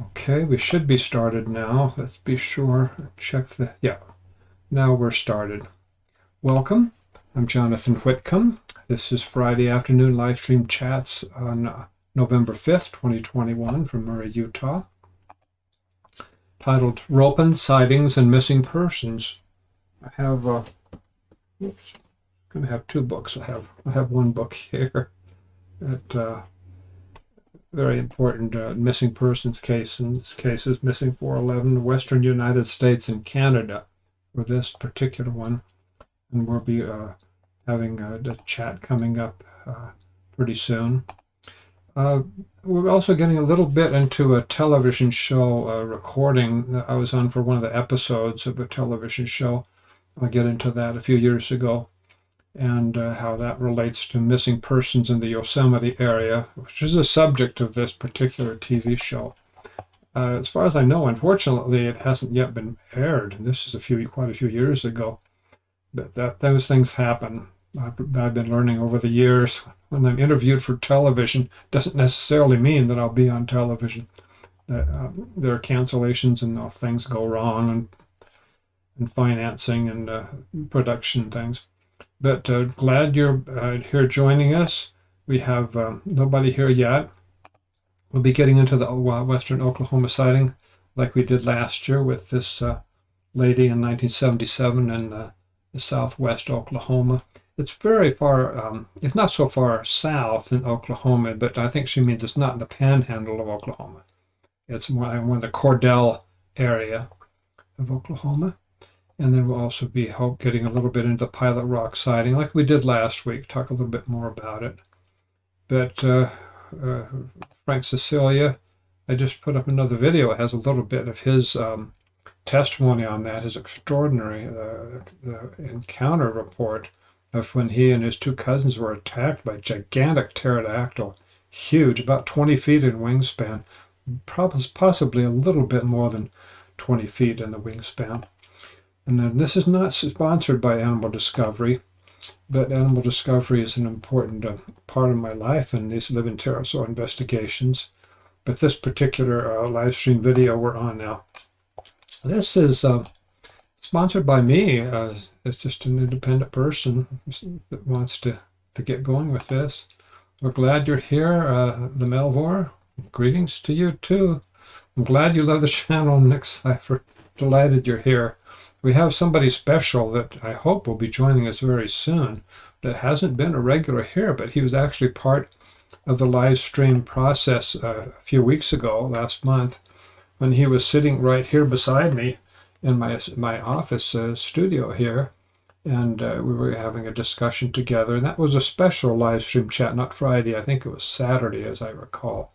Okay, we should be started now. Let's be sure. Check the, yeah, now we're started. Welcome. I'm Jonathan Whitcomb. This is Friday afternoon live stream chats on November 5th, 2021 from Murray, Utah, titled Ropen Sightings and Missing Persons. I have, oops, I'm going to have two books. I have one book here at very important missing persons case. In this case is missing 411, Western United States and Canada for this particular one. And we'll be having a chat coming up pretty soon. We're also getting a little bit into a television show recording that I was on for one of the episodes of a television show. I'll get into that a few years ago, and how that relates to missing persons in the Yosemite area, which is the subject of this particular TV show. As far as I know, unfortunately, it hasn't yet been aired. This is quite a few years ago. But those things happen. I've been learning over the years when I'm interviewed for television doesn't necessarily mean that I'll be on television. There are cancellations and things go wrong, and financing and production things. But glad you're here joining us. We have nobody here yet. We'll be getting into the Western Oklahoma sighting like we did last year with this lady in 1977 in the southwest Oklahoma. It's very far, it's not so far south in Oklahoma, but I think she means it's not in the panhandle of Oklahoma. It's more in the Cordell area of Oklahoma. And then we'll also be getting a little bit into Pilot Rock sighting like we did last week, talk a little bit more about it. But Frank Cecilia, I just put up another video. It has a little bit of his testimony on that, his extraordinary the encounter report of when he and his two cousins were attacked by a gigantic pterodactyl, huge, about 20 feet in wingspan, possibly a little bit more than 20 feet in the wingspan. And then this is not sponsored by Animal Discovery, but Animal Discovery is an important part of my life in these living pterosaur investigations. But this particular live stream video we're on now, this is sponsored by me. It's just an independent person that wants to get going with this. We're glad you're here, the Melvor. Greetings to you too. I'm glad you love the channel, Nick Cipher. Delighted you're here. We have somebody special that I hope will be joining us very soon that hasn't been a regular here, but he was actually part of the live stream process a few weeks ago, last month, when he was sitting right here beside me in my office studio here, and we were having a discussion together. And that was a special live stream chat, not Friday. I think it was Saturday, as I recall.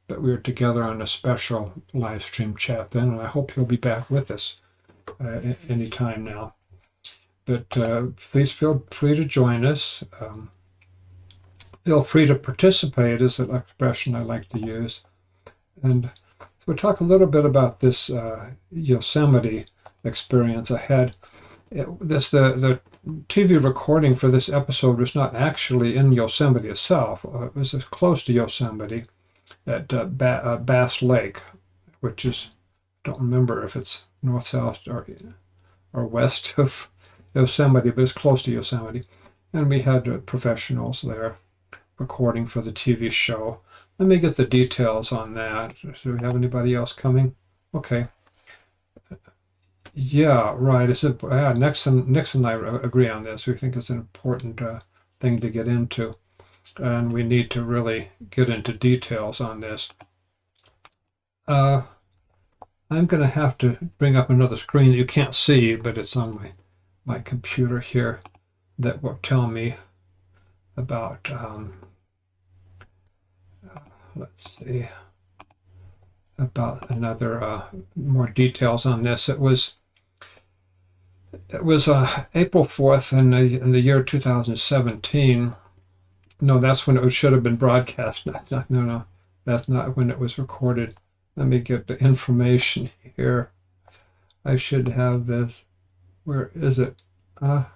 But we were together on a special live stream chat then, and I hope he'll be back with us any time now. But please feel free to join us. Feel free to participate is an expression I like to use. And we'll talk a little bit about this Yosemite experience I had. The TV recording for this episode was not actually in Yosemite itself. It was close to Yosemite at Bass Lake, which is, I don't remember if it's north, south, or west of Yosemite, but it's close to Yosemite. And we had professionals there recording for the TV show. Let me get the details on that. Do we have anybody else coming? Okay. Yeah, right. Nixon and I agree on this. We think it's an important thing to get into, and we need to really get into details on this. I'm going to have to bring up another screen that you can't see, but it's on my computer here that will tell me about, let's see, about another, more details on this. It was April 4th in the year 2017. No, that's when it should have been broadcast. No, that's not when it was recorded. Let me get the information here. I should have this. Where is it? I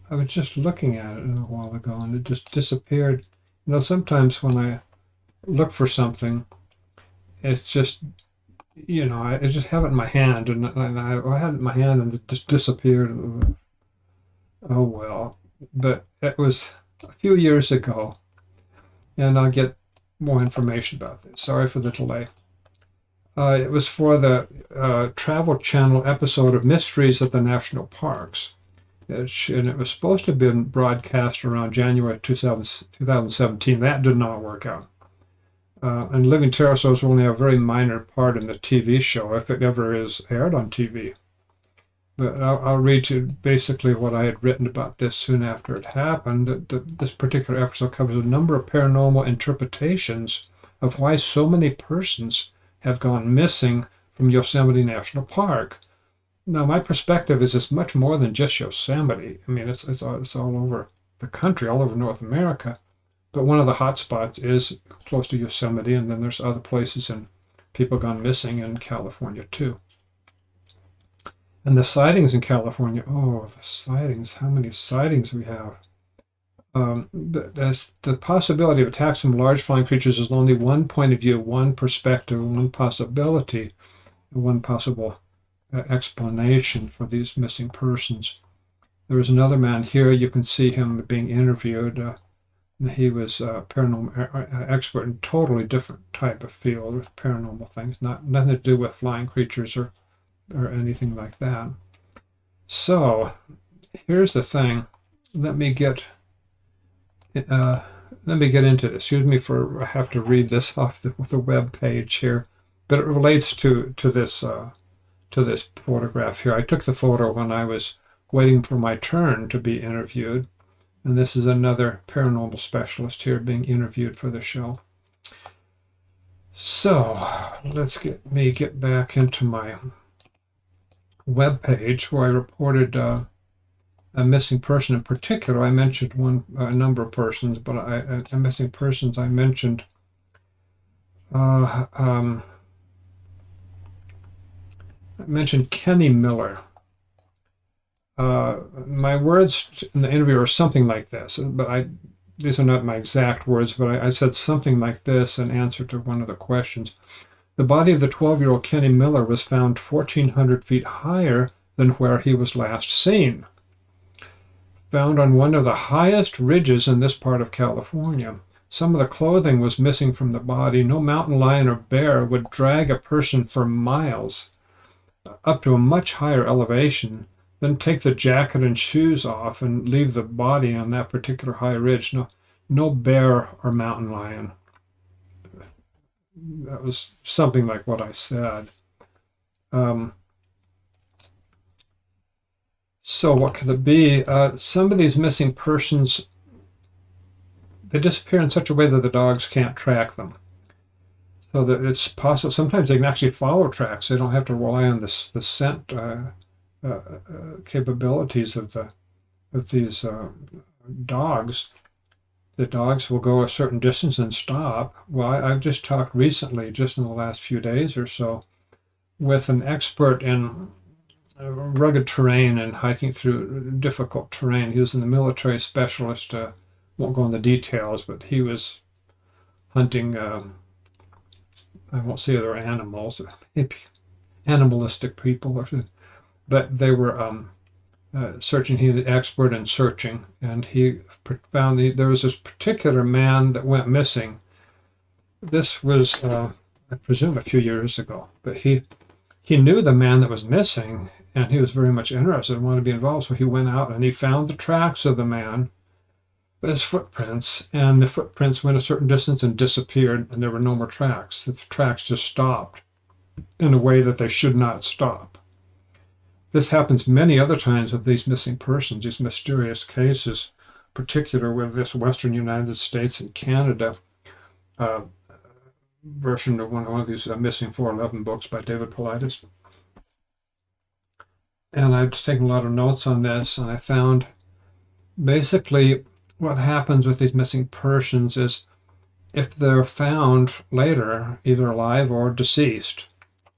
was just looking at it a while ago and it just disappeared. You know, sometimes when I look for something, it's just, I just have it in my hand, and I had it in my hand, and it just disappeared. Oh well, but it was a few years ago, and I'll get more information about this. Sorry for the delay. It was for the Travel Channel episode of Mysteries at the National Parks. And it was supposed to have been broadcast around January 2017. That did not work out. And Living Pterosaurs will only have a very minor part in the TV show, if it ever is aired on TV. But I'll read you basically what I had written about this soon after it happened. This particular episode covers a number of paranormal interpretations of why so many persons have gone missing from Yosemite National Park. Now, my perspective is it's much more than just Yosemite. I mean, it's all over the country, all over North America. But one of the hot spots is close to Yosemite, and then there's other places and people gone missing in California too. And the sightings in California, the sightings, how many sightings we have. The possibility of attacks from large flying creatures is only one point of view, one perspective, one possibility, one possible explanation for these missing persons. There was another man here. You can see him being interviewed. He was a paranormal expert in a totally different type of field with paranormal things, nothing to do with flying creatures or anything like that. So here's the thing. Let me get into this. Excuse me for I have to read this off the web page here, but it relates to this photograph here. I took the photo when I was waiting for my turn to be interviewed, and this is another paranormal specialist here being interviewed for the show. So let's get back into my web page where I reported a missing person. In particular, I mentioned a number of persons, but a missing persons I mentioned Kenny Miller. My words in the interview are something like this, but these are not my exact words, but I said something like this in answer to one of the questions. The body of the 12-year-old Kenny Miller was found 1,400 feet higher than where he was last seen. Found on one of the highest ridges in this part of California. Some of the clothing was missing from the body. No mountain lion or bear would drag a person for miles up to a much higher elevation, then take the jacket and shoes off and leave the body on that particular high ridge. No bear or mountain lion. That was something like what I said. So what could it be? Some of these missing persons, they disappear in such a way that the dogs can't track them. So that it's possible. Sometimes they can actually follow tracks. They don't have to rely on the scent capabilities of these dogs. The dogs will go a certain distance and stop. Well, I've just talked recently, just in the last few days or so, with an expert in rugged terrain and hiking through difficult terrain. He was in the military specialist. Won't go into the details, but he was hunting, I won't say other animals, maybe animalistic people, but they were searching. He was an expert in searching, and he found there was this particular man that went missing. This was, I presume, a few years ago, but he knew the man that was missing, and he was very much interested and wanted to be involved. So he went out and he found the tracks of the man, his footprints, and the footprints went a certain distance and disappeared, and there were no more tracks. The tracks just stopped in a way that they should not stop. This happens many other times with these missing persons, these mysterious cases, particular with this Western United States and Canada version of one of these Missing 411 books by David Paulides. And I've just taken a lot of notes on this, and I found basically what happens with these missing persons is if they're found later, either alive or deceased.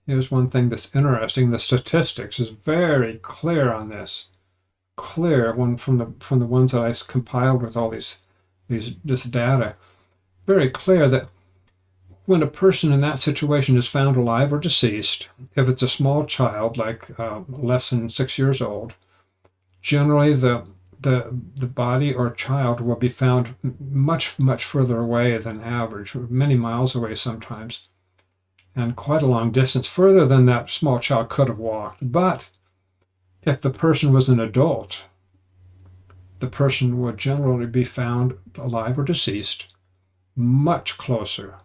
Here's one thing that's interesting. The statistics is very clear on this. Clear from the ones that I compiled with all this data. Very clear that when a person in that situation is found alive or deceased, if it's a small child, like less than 6 years old, generally the body or child will be found much further away than average, many miles away sometimes, and quite a long distance, further than that small child could have walked. But if the person was an adult, the person would generally be found alive or deceased much closer.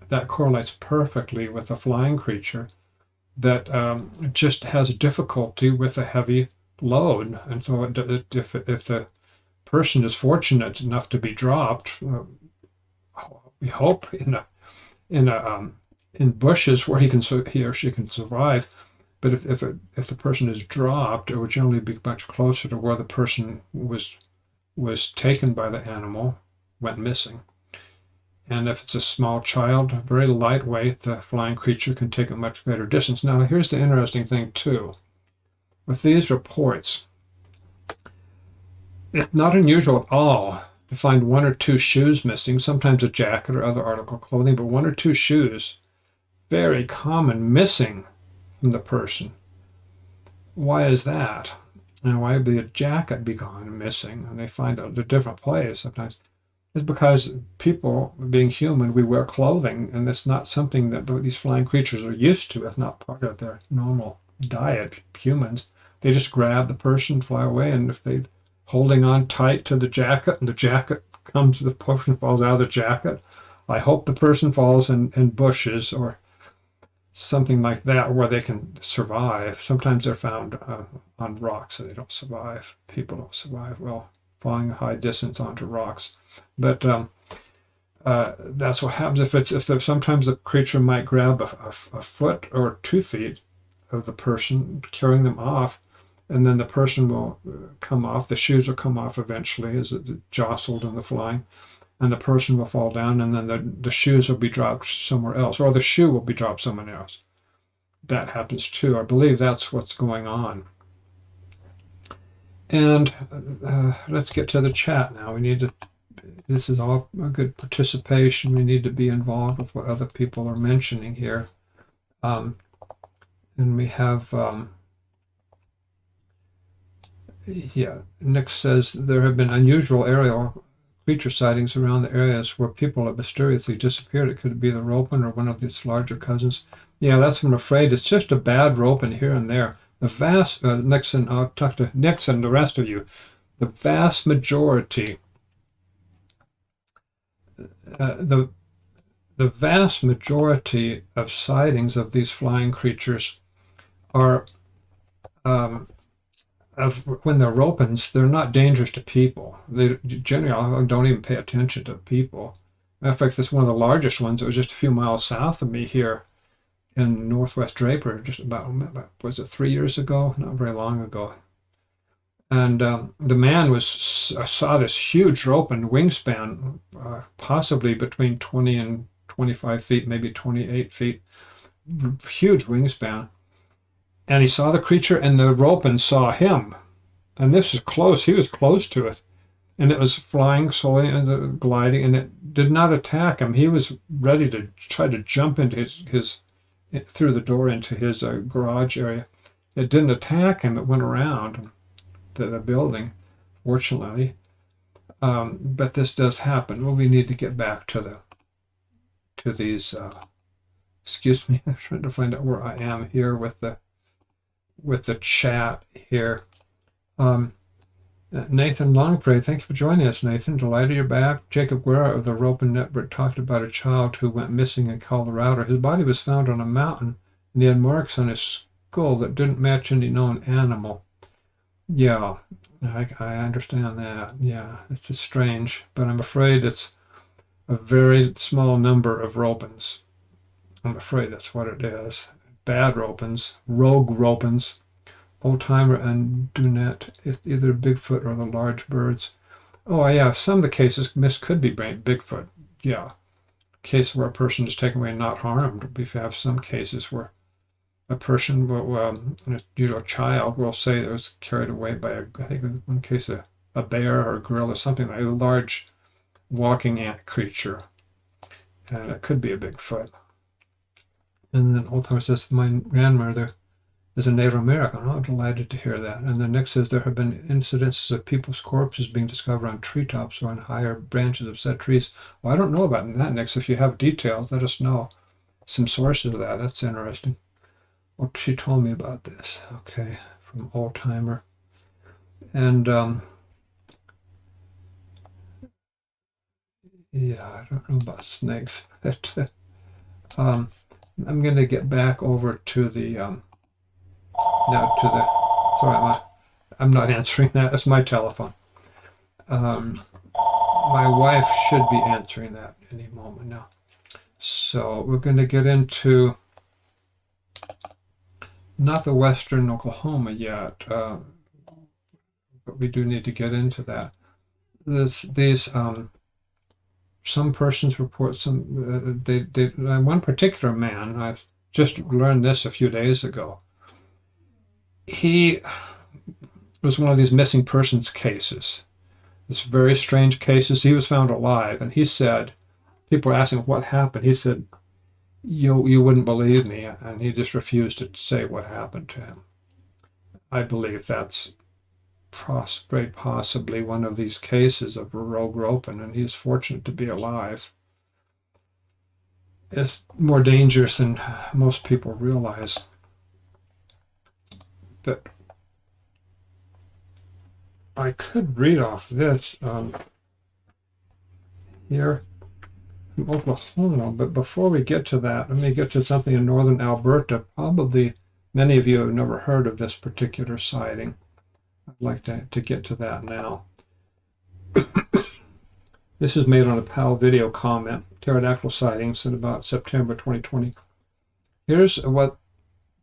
That correlates perfectly with a flying creature that just has difficulty with a heavy load. And so if the person is fortunate enough to be dropped, we hope in bushes where he or she can survive. But if the person is dropped, it would generally be much closer to where the person was taken by the animal, went missing. And if it's a small child, very lightweight, the flying creature can take a much greater distance. Now, here's the interesting thing, too. With these reports, it's not unusual at all to find 1 or 2 shoes missing, sometimes a jacket or other article of clothing, but 1 or 2 shoes, very common, missing from the person. Why is that? And why would the jacket be gone and missing? And they find a different place sometimes. It's because people, being human, we wear clothing, and it's not something that these flying creatures are used to. It's not part of their normal diet. Humans, they just grab the person, fly away, and if they're holding on tight to the jacket, and the jacket comes, the person falls out of the jacket, I hope the person falls in bushes or something like that where they can survive. Sometimes they're found on rocks and they don't survive. People don't survive well falling a high distance onto rocks. But that's what happens if sometimes the creature might grab a foot or 2 feet of the person, carrying them off, and then the person will come off. The shoes will come off eventually as it's jostled in the flying, and the person will fall down, and then the shoes will be dropped somewhere else, or the shoe will be dropped somewhere else. That happens too. I believe that's what's going on. And let's get to the chat now. This is all a good participation. We need to be involved with what other people are mentioning here. And we have, Nick says there have been unusual aerial creature sightings around the areas where people have mysteriously disappeared. It could be the ropen or one of its larger cousins. Yeah, that's what I'm afraid. It's just a bad ropen here and there. The vast, Nixon, I'll talk to Nixon, the rest of you. The vast majority, the vast majority of sightings of these flying creatures are when they're ropens, they're not dangerous to people. They generally don't even pay attention to people. Matter of fact, this is one of the largest ones. It was just a few miles south of me here in Northwest Draper, just about, was it 3 years ago? Not very long ago. And the man saw this huge ropen wingspan, possibly between 20 and 25 feet, maybe 28 feet, huge wingspan. And he saw the creature, and the ropen saw him. And this is close. He was close to it. And it was flying slowly and gliding, and it did not attack him. He was ready to try to jump into his through the door into his garage area. It didn't attack him. It went around the building, fortunately. But this does happen. Well, we need to get back to these. Excuse me. I'm trying to find out where I am here with the chat here. Nathan Longpray, thank you for joining us, Nathan. Delighted you're back. Jacob Guerra of the Ropen Network talked about a child who went missing in Colorado. His body was found on a mountain, and he had marks on his skull that didn't match any known animal. Yeah, I understand that. Yeah, it's just strange, but I'm afraid it's a very small number of ropens. I'm afraid that's what it is. Bad ropens, rogue ropens, old-timer and dunette, either Bigfoot or the large birds. Oh, yeah, some of the cases could be Bigfoot. Yeah, case where a person is taken away and not harmed. We have some cases where a person will, a child will say it was carried away by I think in one case a bear or a gorilla, something like a large walking ant creature. and it could be a Bigfoot. And then old timer says, my grandmother is a Native American. Oh, delighted to hear that. And then Nick says there have been incidences of people's corpses being discovered on treetops or on higher branches of said trees. Well, I don't know about that, Nick. So if you have details, let us know some sources of that. That's interesting. Well, she told me about this. Okay, from old timer. And yeah, I don't know about snakes. But, I'm going to get back over to the now to the. Sorry, I'm not answering that. It's my telephone. My wife should be answering that any moment now. So we're going to get into not the Western Oklahoma yet, but we do need to get into that. Some persons report one particular man, I just learned this a few days ago. He was one of these missing persons cases. This very strange cases. He was found alive, and he said, people were asking what happened. He said, you wouldn't believe me, and he just refused to say what happened to him. I believe that's very possibly one of these cases of a rogue Ropen, and he's fortunate to be alive. It's more dangerous than most people realize. But I could read off this here from Oklahoma, but before we get to that, let me get to something in northern Alberta. Probably many of you have never heard of this particular sighting. I'd like to get to that now. This is made on a PAL video comment, pterodactyl sightings in about September 2020. Here's what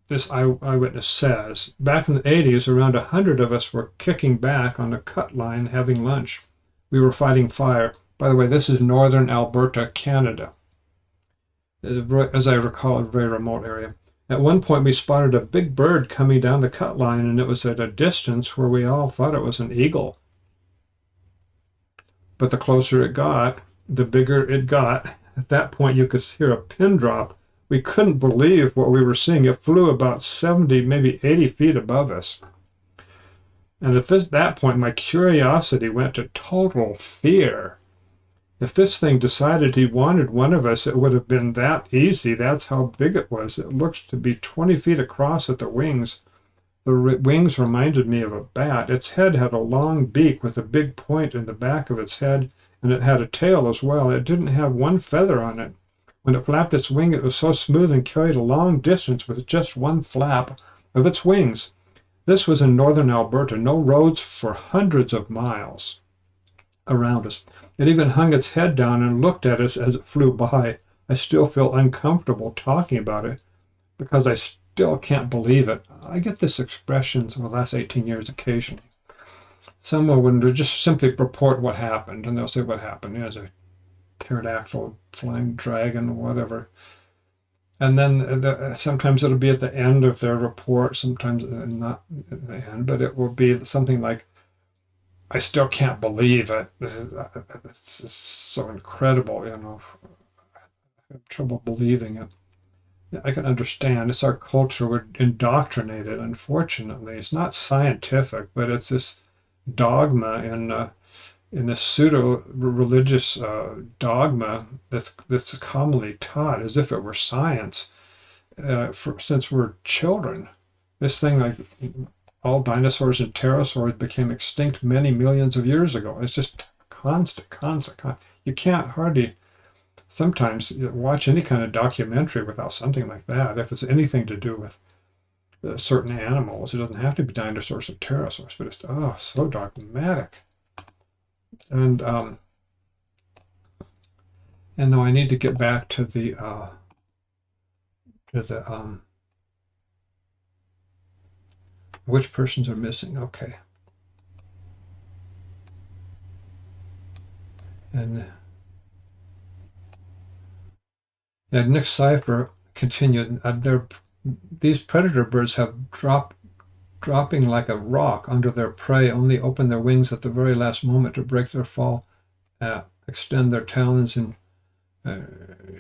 this eyewitness says. Back in the 80s, around 100 of us were kicking back on a cut line having lunch. We were fighting fire. By the way, this is northern Alberta, Canada. As I recall, a very remote area. At one point, we spotted a big bird coming down the cut line, and it was at a distance where we all thought it was an eagle. But the closer it got, the bigger it got. At that point, you could hear a pin drop. We couldn't believe what we were seeing. It flew about 70, maybe 80 feet above us. And at that point, my curiosity went to total fear. If this thing decided he wanted one of us, it would have been that easy. That's how big it was. It looks to be 20 feet across at the wings. The wings reminded me of a bat. Its head had a long beak with a big point in the back of its head, and it had a tail as well. It didn't have one feather on it. When it flapped its wing, it was so smooth and carried a long distance with just one flap of its wings. This was in northern Alberta, no roads for hundreds of miles around us. It even hung its head down and looked at us as it flew by. I still feel uncomfortable talking about it because I still can't believe it. I get this expression for the last 18 years occasionally. Someone would just simply report what happened, and they'll say what happened. There's a pterodactyl, flying dragon, whatever. And then sometimes it'll be at the end of their report, sometimes not at the end, but it will be something like, I still can't believe it. It's just so incredible, I have trouble believing it. I can understand. It's our culture. We're indoctrinated, unfortunately. It's not scientific, but it's this dogma in this pseudo-religious dogma that's commonly taught as if it were science since we're children. This thing, like all dinosaurs and pterosaurs, became extinct many millions of years ago. It's just constant. You can't hardly sometimes watch any kind of documentary without something like that. If it's anything to do with certain animals, it doesn't have to be dinosaurs or pterosaurs, but it's so dogmatic. And now I need to get back to the which persons are missing. Okay. And Nick Cipher continued, these predator birds have dropping like a rock under their prey, only open their wings at the very last moment to break their fall, extend their talons in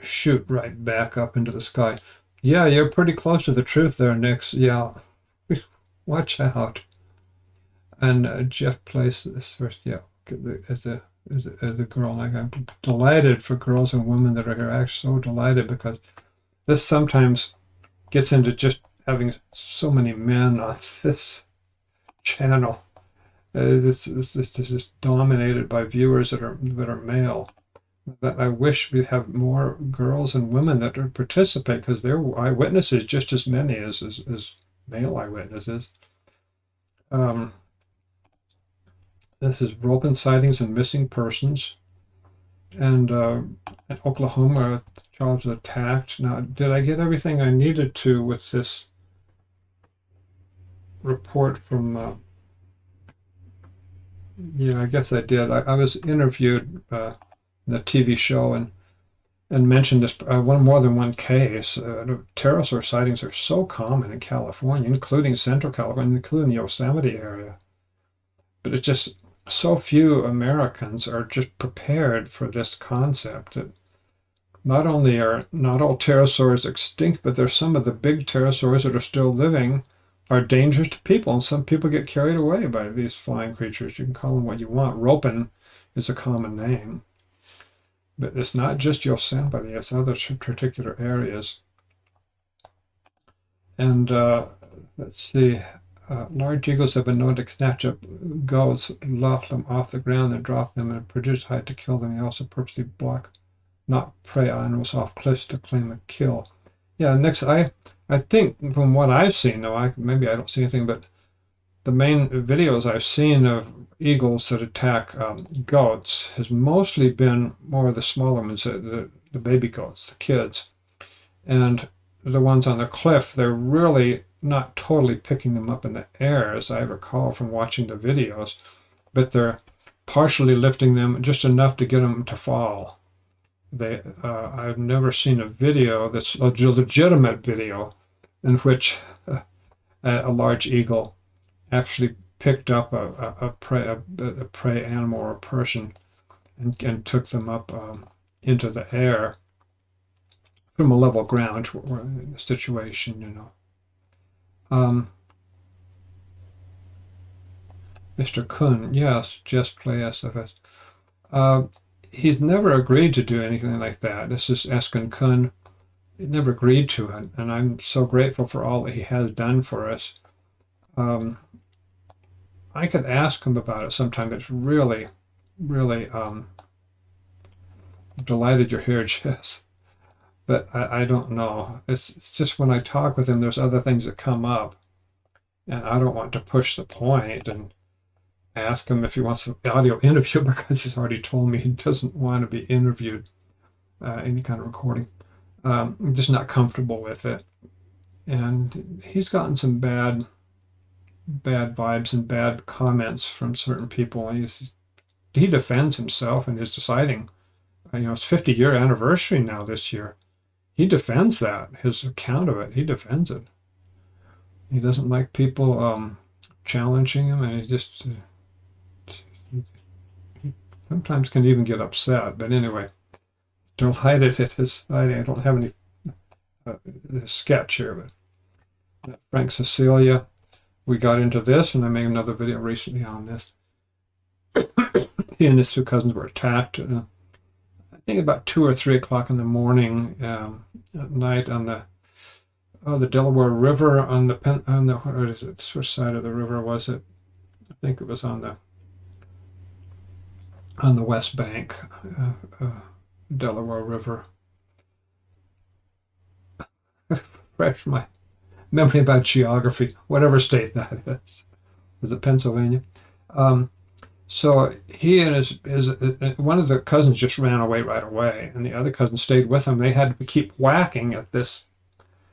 shoot right back up into the sky. Yeah, you're pretty close to the truth there, Nix. Yeah, watch out. And Jeff placed this first. Yeah, as a girl, like I'm delighted for girls and women that are here. Actually, so delighted because this sometimes gets into just having so many men on this channel. This is dominated by viewers that are male. That I wish we have more girls and women that would participate because they're eyewitnesses just as many as male eyewitnesses. This is Ropen Sightings and Missing Persons. And in Oklahoma, the child was attacked. Now, did I get everything I needed to with this report from... yeah, I guess I did. I was interviewed in the TV show and mentioned this more than one case. Pterosaur sightings are so common in California, including Central California, including the Yosemite area. But it's just so few Americans are just prepared for this concept. That not only are not all pterosaurs extinct, but there's some of the big pterosaurs that are still living are dangerous to people, and some people get carried away by these flying creatures. You can call them what you want. Ropen is a common name. But it's not just Yosemite, it's other particular areas. And let's see, large eagles have been known to snatch up goats, loft them off the ground, and drop them in a prodigious height to kill them. They also purposely block not prey animals off cliffs to claim a kill. Yeah, next, I think from what I've seen, though, maybe I don't see anything, but the main videos I've seen of eagles that attack goats has mostly been more of the smaller ones, the baby goats, the kids. And the ones on the cliff, they're really not totally picking them up in the air, as I recall from watching the videos, but they're partially lifting them just enough to get them to fall. I've never seen a video that's a legitimate video in which a large eagle actually picked up a prey animal or a person and took them up into the air from a level ground situation, you know. Mr. Kuhn, yes, just play SFS. He's never agreed to do anything like that. This is Eskin Kuhn. He never agreed to it, and I'm so grateful for all that he has done for us. I could ask him about it sometime. It's really, really delighted you're here, Jess. But I don't know. It's just when I talk with him, there's other things that come up, and I don't want to push the point and ask him if he wants an audio interview because he's already told me he doesn't want to be interviewed, any kind of recording. I'm just not comfortable with it. And he's gotten some bad vibes and bad comments from certain people. He defends himself in his deciding. It's 50-year anniversary now this year. He defends that, his account of it. He defends it. He doesn't like people challenging him, and he sometimes can even get upset. But anyway, delighted at his sighting. I don't have any sketch here, but Frank Cecilia, we got into this, and I made another video recently on this. He and his two cousins were attacked. I think about 2 or 3 o'clock in the morning at night on the Delaware River on the what is it? Which side of the river was it? I think it was on the west bank, Delaware River. Fresh my memory about geography, whatever state that is. Is it Pennsylvania? So he and his one of the cousins just ran away right away, and the other cousin stayed with him. They had to keep whacking at this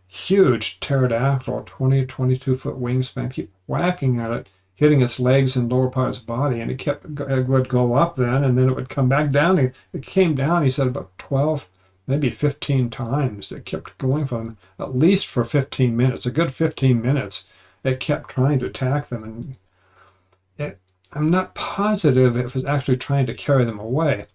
huge pterodactyl, 22-foot wingspan, keep whacking at it, hitting its legs and lower part of its body, and it would go up then, and then it would come back down. It came down, he said, about 12, maybe 15 times. It kept going for them, at least for 15 minutes, a good 15 minutes. It kept trying to attack them, and I'm not positive if it was actually trying to carry them away.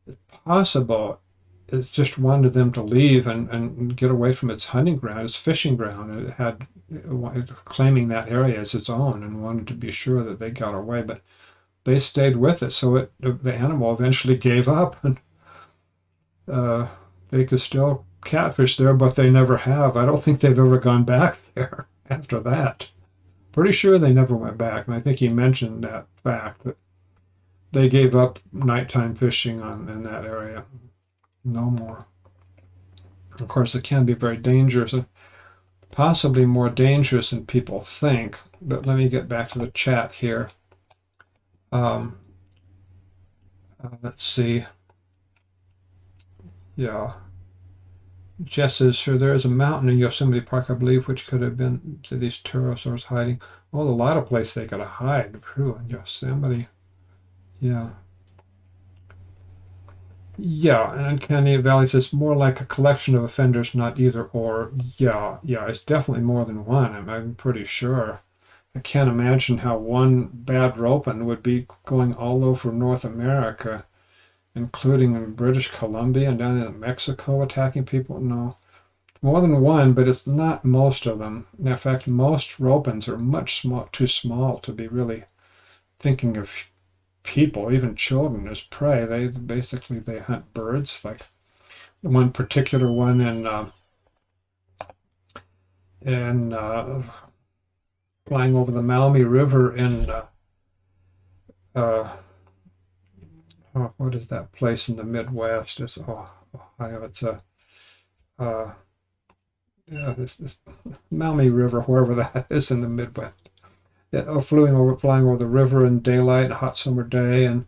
It's possible it just wanted them to leave and get away from its hunting ground, its fishing ground. And it claiming that area as its own and wanted to be sure that they got away. But they stayed with it, so the animal eventually gave up, and they could still catfish there, but they never have. I don't think they've ever gone back there after that. Pretty sure they never went back, and I think he mentioned that fact that they gave up nighttime fishing in that area. No more. Of course, it can be very dangerous, and possibly more dangerous than people think. But let me get back to the chat here. Let's see. Yeah. Jess says, sure, there is a mountain in Yosemite Park, I believe, which could have been these pterosaurs hiding. Well, a lot of places they could hide. True, in Yosemite. Yeah. Yeah, and Uncanny Valley says more like a collection of offenders, not either or. Yeah, it's definitely more than one. I'm pretty sure. I can't imagine how one bad Ropen would be going all over North America, including in British Columbia and down in Mexico, attacking people. No, more than one, but it's not most of them. In fact, most Ropens are much too small to be really thinking of people, even children, as prey. They hunt birds. Like the one particular one in flying over the Maumee River in what is that place in the Midwest? It's Ohio. It's this Maumee River, wherever that is in the Midwest. Flying over the river in daylight, a hot summer day, and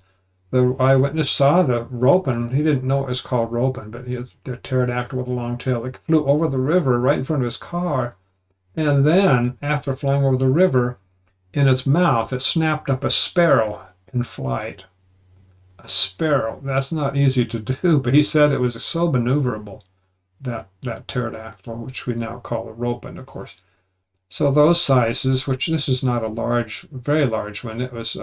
the eyewitness saw the Ropen. He didn't know it was called Ropen, but the pterodactyl with a long tail. It flew over the river right in front of his car, and then after flying over the river, in its mouth, it snapped up a sparrow in flight. A sparrow. That's not easy to do, but he said it was so maneuverable, that pterodactyl, which we now call a Ropen, of course. So those sizes, which this is not a very large one, it was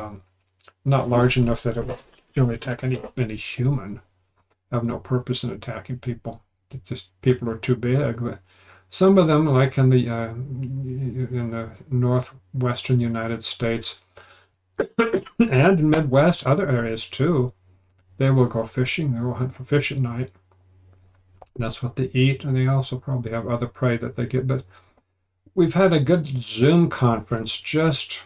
not large enough that it would really attack any human. Have no purpose in attacking people. People are too big. But some of them, like in the northwestern United States and in Midwest, other areas too, they will go fishing. They will hunt for fish at night. That's what they eat, and they also probably have other prey that they get. But we've had a good Zoom conference just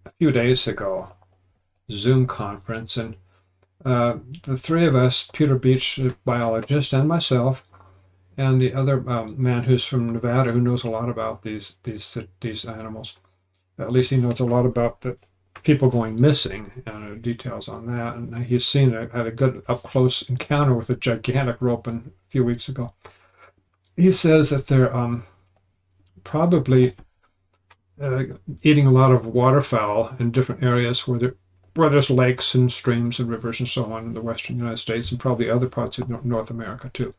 a few days ago. Zoom conference, and the three of us, Peter Beach, a biologist, and myself, and the other man who's from Nevada, who knows a lot about these animals. At least he knows a lot about the people going missing and details on that. And he's had a good up-close encounter with a gigantic Ropen a few weeks ago. He says that they're probably eating a lot of waterfowl in different areas where there's lakes and streams and rivers and so on in the western United States, and probably other parts of North America too.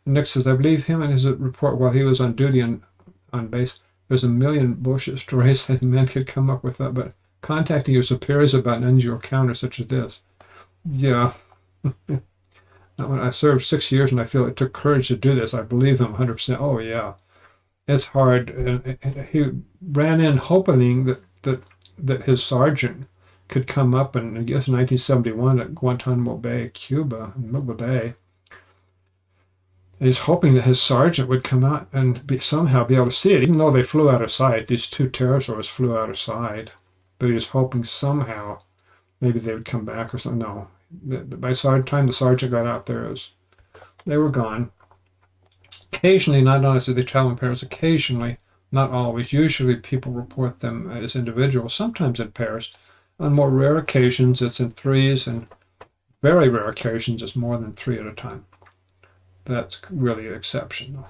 And Nick says, I believe him in his report while he was on duty on base, there's a million bullshit stories that men could come up with that, but contacting your superiors about an unusual encounter such as this. Yeah. I served 6 years and I feel it took courage to do this. I believe him 100%. Oh yeah. It's hard. And he ran in hoping that his sergeant could come up, and I guess in 1971 at Guantanamo Bay, Cuba, in the middle of the day. He's hoping that his sergeant would come out and somehow be able to see it, even though they flew out of sight. These two pterosaurs flew out of sight, but he was hoping somehow maybe they would come back or something. No, by the time the sergeant got out there, they were gone. Occasionally, not always do they travel in pairs. Occasionally, not always. Usually, people report them as individuals. Sometimes in pairs. On more rare occasions, it's in threes, and very rare occasions, it's more than three at a time. That's really an exception,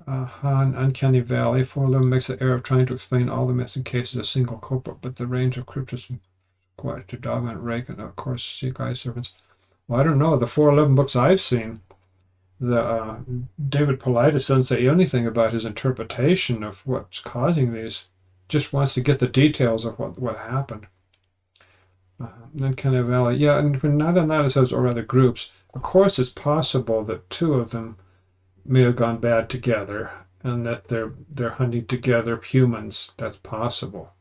though. Uncanny Valley, 411 makes the error of trying to explain all the missing cases as a single culprit, but the range of cryptids quite to dominant rake, and of course, sea guy servants. Well, I don't know. The 411 books I've seen, David Paulides doesn't say anything about his interpretation of what's causing these. Just wants to get the details of what happened. And then Kenny Valley, yeah, and when not on that it says or other groups. Of course, it's possible that two of them may have gone bad together, and that they're hunting together humans. That's possible.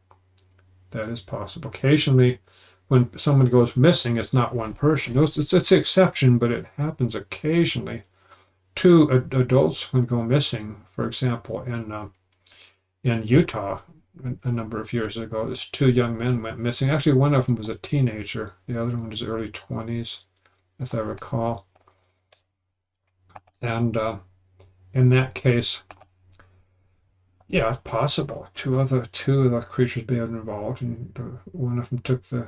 That is possible. Occasionally, when someone goes missing, it's not one person. It's an exception, but it happens occasionally. Two adults can go missing. For example, in Utah, a number of years ago, there's two young men went missing. Actually, one of them was a teenager. The other one was early 20s, as I recall. And in that case, yeah, it's possible. Two of the creatures being involved, and one of them took the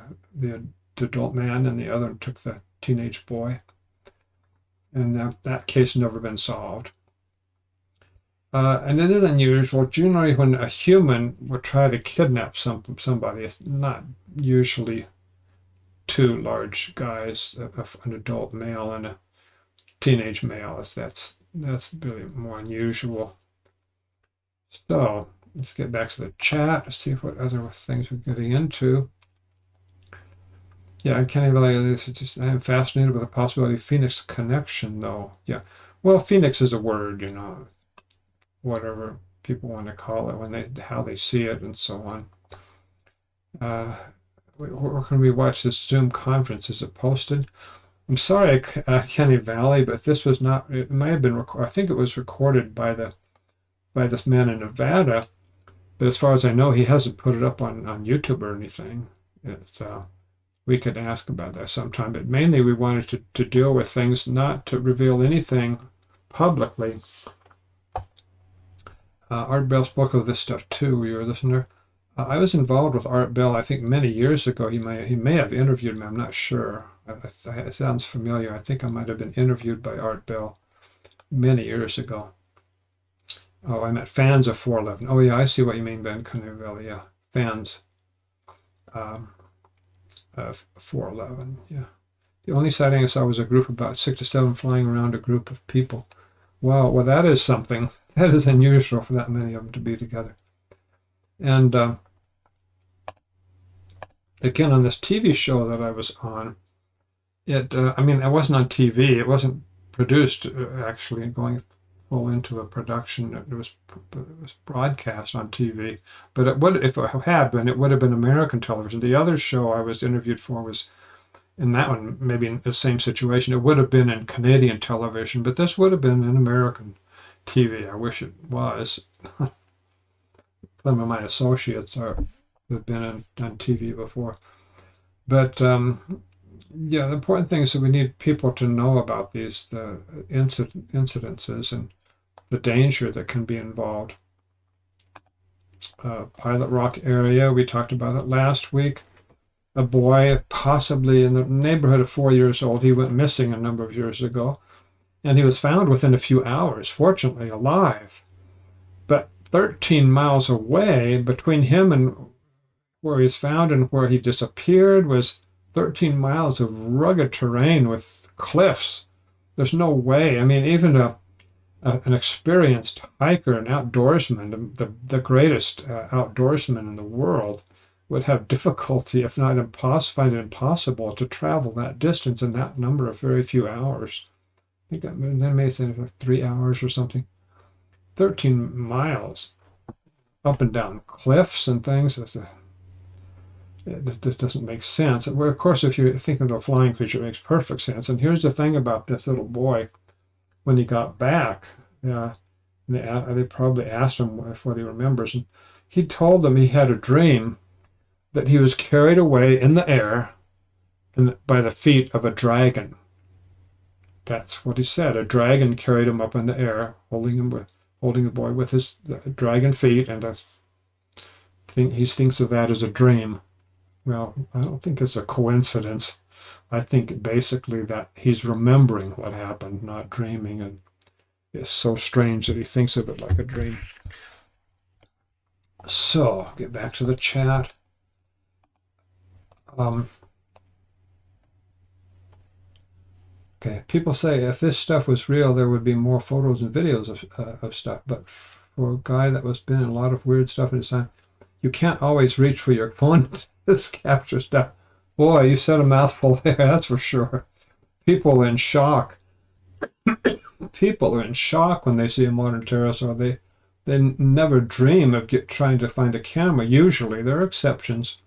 adult man, and the other took the teenage boy. And that case never been solved. And it is unusual. Generally, when a human would try to kidnap somebody, it's not usually two large guys, an adult male and a teenage male. That's really more unusual. So let's get back to the chat to see what other things we're getting into. Yeah, I can't even. I'm fascinated with the possibility of Phoenix connection, though. Yeah, well, Phoenix is a word, whatever people want to call it, how they see it, and so on. Where can we watch this Zoom conference? Is it posted? I'm sorry, Kenny Valley, but this was not. It may have been. I think it was recorded by this man in Nevada, but as far as I know, he hasn't put it up on YouTube or anything. It's we could ask about that sometime, but mainly we wanted to deal with things, not to reveal anything publicly. Art Bell spoke of this stuff too. Were you a listener? I was involved with Art Bell, I think, many years ago. He may have interviewed me. I'm not sure. It sounds familiar. I think I might have been interviewed by Art Bell many years ago. Oh, I meant fans of 411. Oh, yeah, I see what you mean, Ben Cannavale. Yeah, fans of 411. Yeah. The only sighting I saw was a group of about 6 to 7 flying around a group of people. Wow, well, that is something. That is unusual for that many of them to be together. And again, on this TV show that I was on, it wasn't on TV. It wasn't produced, actually, going full into a production. It was broadcast on TV. But if it had been, it would have been American television. The other show I was interviewed for was, in that one, maybe in the same situation. It would have been in Canadian television, but this would have been in American TV. I wish it was. Some of my associates have been on TV before. But yeah, the important thing is that we need people to know about the incidences and the danger that can be involved. Pilot Rock area, we talked about it last week. A boy, possibly in the neighborhood of 4 years old, he went missing a number of years ago, and he was found within a few hours, fortunately alive. But 13 miles away, between him and where he was found and where he disappeared, was 13 miles of rugged terrain with cliffs. There's no way. I mean, even an experienced hiker, an outdoorsman, the greatest outdoorsman in the world, would have difficulty, if not find it impossible, to travel that distance in that number of very few hours. I think that may say 3 hours or something. 13 miles up and down cliffs and things. This doesn't make sense. Well, of course, if you're thinking of a flying creature, it makes perfect sense. And here's the thing about this little boy. When he got back, they probably asked him what he remembers. And he told them he had a dream that he was carried away in the air by the feet of a dragon. That's what he said. A dragon carried him up in the air, holding the boy with his dragon feet, and he thinks of that as a dream. Well, I don't think it's a coincidence. I think basically that he's remembering what happened, not dreaming, and it's so strange that he thinks of it like a dream. So, get back to the chat. Okay, people say if this stuff was real, there would be more photos and videos of stuff. But for a guy that was been in a lot of weird stuff in his time, you can't always reach for your phone to capture stuff. Boy, you said a mouthful there, that's for sure. People in shock. People are in shock when they see a modern pterosaur. They never dream of trying to find a camera. Usually, there are exceptions.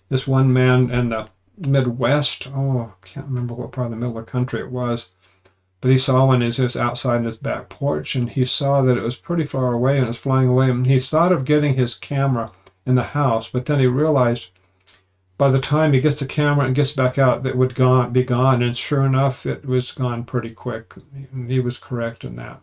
This one man in the Midwest, oh, I can't remember what part of the middle of the country it was, but he saw one as he was outside in his back porch, and he saw that it was pretty far away and it was flying away. And he thought of getting his camera in the house, but then he realized by the time he gets the camera and gets back out, that it would be gone. And sure enough, it was gone pretty quick. And he was correct in that.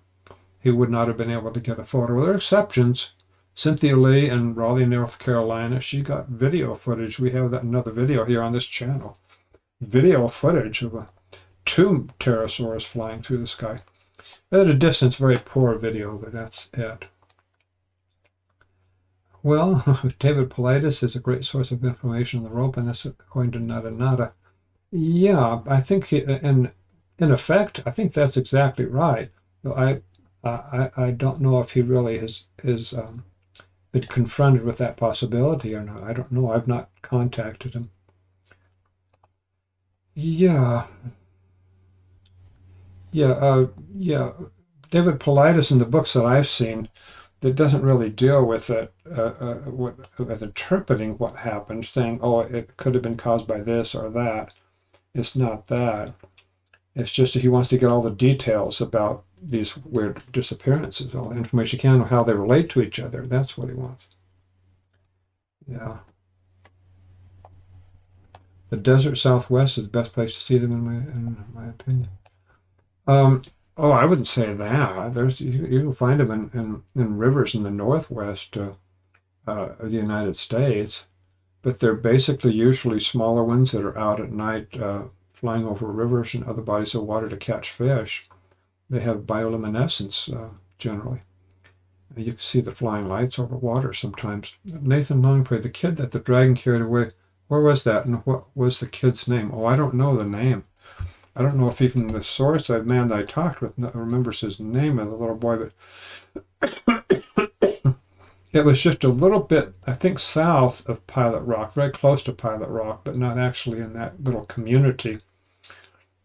He would not have been able to get a photo. There are exceptions. Cynthia Lee in Raleigh, North Carolina, she got video footage. We have that another video here on this channel. Video footage of two pterosaurs flying through the sky. At a distance, very poor video, but that's it. Well, David Paulides is a great source of information on the rope, and that's according to Nada Nada. Yeah, I think in effect, I think that's exactly right. I don't know if he really has been confronted with that possibility or not. I don't know. I've not contacted him. Yeah, yeah. David Paulides in the books that I've seen, that doesn't really deal with it, with interpreting what happened, saying, oh, it could have been caused by this or that. It's not that. It's just that he wants to get all the details about these weird disappearances, all the information he can on how they relate to each other. That's what he wants. Yeah. The desert Southwest is the best place to see them, in my opinion. Oh, I wouldn't say that. You can find them in rivers in the Northwest of the United States, but they're basically usually smaller ones that are out at night flying over rivers and other bodies of water to catch fish. They have bioluminescence generally. You can see the flying lights over water sometimes. Nathan Longprey, the kid that the dragon carried away, where was that and what was the kid's name? Oh, I don't know the name. I don't know if even the source, that man that I talked with, remembers his name of the little boy, but it was just a little bit, I think, south of Pilot Rock, very close to Pilot Rock, but not actually in that little community.